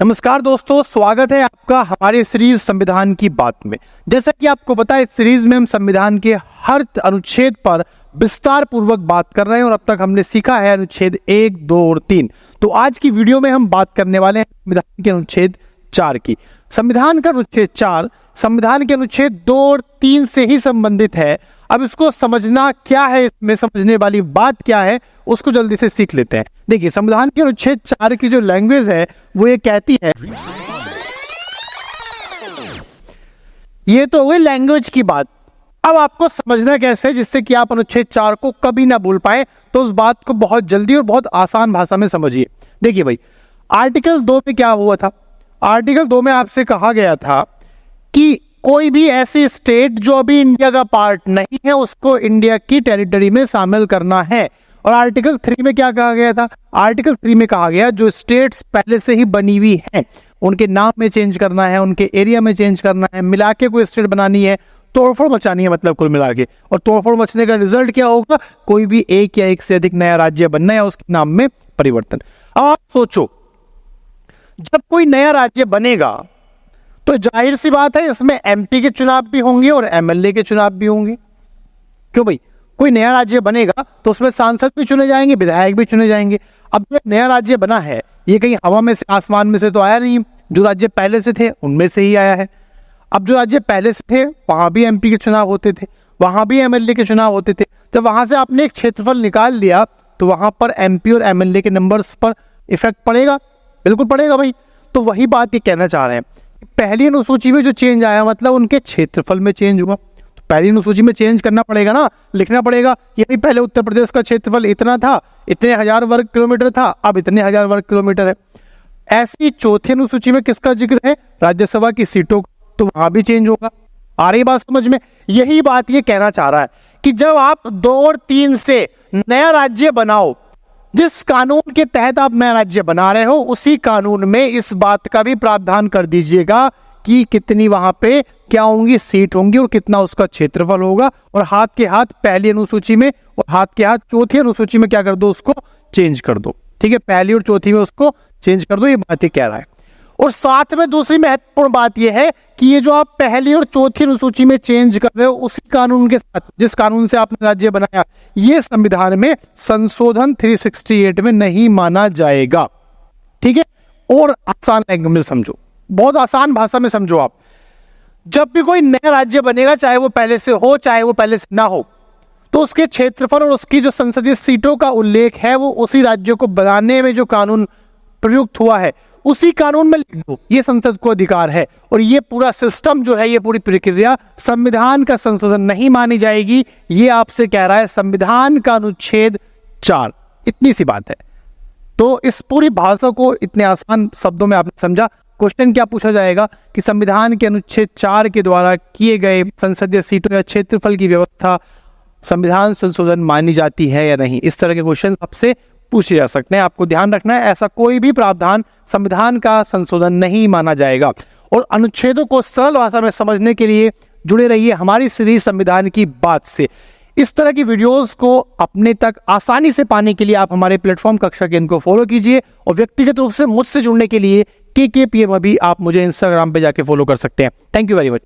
नमस्कार दोस्तों, स्वागत है आपका हमारे सीरीज संविधान की बात में। जैसा कि आपको पता है, इस सीरीज में हम संविधान के हर अनुच्छेद पर विस्तार पूर्वक बात कर रहे हैं और अब तक हमने सीखा है अनुच्छेद 1, 2 और 3। तो आज की वीडियो में हम बात करने वाले हैं संविधान के अनुच्छेद 4 की। संविधान का अनुच्छेद 4 संविधान के अनुच्छेद 2 और 3 से ही संबंधित है। अब इसको समझना क्या है, इसमें समझने वाली बात क्या है, उसको जल्दी से सीख लेते हैं। देखिए, संविधान के अनुच्छेद 4 की जो लैंग्वेज है वो ये कहती है, ये तो हुई लैंग्वेज की बात। अब आपको समझना कैसे है जिससे कि आप अनुच्छेद 4 को कभी ना भूल पाए, तो उस बात को बहुत जल्दी और बहुत आसान भाषा में समझिए। देखिए भाई, आर्टिकल 2 में क्या हुआ था? आर्टिकल 2 में आपसे कहा गया था कि कोई भी ऐसी स्टेट जो अभी इंडिया का पार्ट नहीं है उसको इंडिया की टेरिटरी में शामिल करना है। और आर्टिकल 3 में क्या कहा गया था? आर्टिकल 3 में कहा गया जो स्टेट्स पहले से ही बनी हुई हैं उनके नाम में चेंज करना है, उनके एरिया में चेंज करना है, मिला के कोई स्टेट बनानी है, तोड़फोड़ मचानी है, मतलब कुल मिला के। और तोड़फोड़ मचने का रिजल्ट क्या होगा? कोई भी एक या एक से अधिक नया राज्य बनना या उसके नाम में परिवर्तन। अब आप सोचो, जब कोई नया राज्य बनेगा तो जाहिर सी बात है इसमें एमपी के चुनाव भी होंगे और एमएलए के चुनाव भी होंगे। क्यों भाई? कोई नया राज्य बनेगा तो उसमें सांसद भी चुने जाएंगे, विधायक भी चुने जाएंगे। अब जो नया राज्य बना है ये कहीं हवा में से, आसमान में से तो आया नहीं। जो राज्य पहले से थे उनमें से ही आया है। अब जो राज्य पहले से थे वहां भी एमपी के चुनाव होते थे, वहां भी एमएलए के चुनाव होते थे। जब वहां से आपने एक क्षेत्रफल निकाल लिया तो वहां पर एमपी और एमएलए के नंबर्स पर इफेक्ट पड़ेगा, बिल्कुल पड़ेगा भाई। तो वही बात ये कहना चाह रहे हैं, पहली अनुसूची में जो चेंज आया मतलब उनके क्षेत्रफल में चेंज हुआ। तो पहली अनुसूची में चेंज करना पड़ेगा ना, लिखना पड़ेगा। यही पहले उत्तर प्रदेश का क्षेत्रफल इतना था, इतने हजार वर्ग किलोमीटर था, अब इतने हजार वर्ग किलोमीटर है। ऐसी चौथी अनुसूची में किसका जिक्र है? राज्यसभा की सीटों का, तो वहां भी चेंज होगा। आ रही बात समझ में? यही बात ये कहना चाह रहा है कि जब आप 2 और 3 से नया राज्य बनाओ, जिस कानून के तहत आप नया राज्य बना रहे हो उसी कानून में इस बात का भी प्रावधान कर दीजिएगा कि कितनी वहां पे क्या होंगी, सीट होंगी और कितना उसका क्षेत्रफल होगा। और हाथ के हाथ पहली अनुसूची में और हाथ के हाथ चौथी अनुसूची में क्या कर दो, उसको चेंज कर दो। ठीक है, पहली और चौथी में उसको चेंज कर दो, ये बात ही कह रहा है। और साथ में दूसरी महत्वपूर्ण बात यह है कि ये जो आप पहली और चौथी अनुसूची में चेंज कर रहे हो उसी कानून के साथ, जिस कानून से आपने राज्य बनाया, ये संविधान में संशोधन 368 में नहीं माना जाएगा। ठीक है, और आसान लैंग्वेज में समझो, बहुत आसान भाषा में समझो आप। जब भी कोई नया राज्य बनेगा, चाहे वो पहले से हो चाहे वो पहले से ना हो, तो उसके क्षेत्रफल और उसकी जो संसदीय सीटों का उल्लेख है वो उसी राज्य को बनाने में जो कानून प्रयुक्त हुआ है उसी कानून में लिख दो। ये संसद को अधिकार है। और ये पूरा सिस्टम जो है, ये पूरी प्रक्रिया संविधान का संशोधन नहीं मानी जाएगी। ये आपसे कह रहा है संविधान का अनुच्छेद 4। इतनी सी बात है। तो इस पूरी भाषा को इतने आसान शब्दों में आपने समझा। क्वेश्चन क्या पूछा जाएगा कि संविधान के अनुच्छेद 4 के द्वारा किए गए संसदीय सीटों या क्षेत्रफल की व्यवस्था संविधान संशोधन मानी जाती है या नहीं। इस तरह के क्वेश्चन आपसे पूछे जा सकते हैं। आपको ध्यान रखना है, ऐसा कोई भी प्रावधान संविधान का संशोधन नहीं माना जाएगा। और अनुच्छेदों को सरल भाषा में समझने के लिए जुड़े रहिए हमारी सीरीज संविधान की बात से। इस तरह की वीडियोस को अपने तक आसानी से पाने के लिए आप हमारे प्लेटफॉर्म कक्षा केंद्र को फॉलो कीजिए। और व्यक्तिगत रूप से मुझसे जुड़ने के लिए KKPM अभी आप मुझे इंस्टाग्राम पे जाके फॉलो कर सकते हैं। Thank you very much.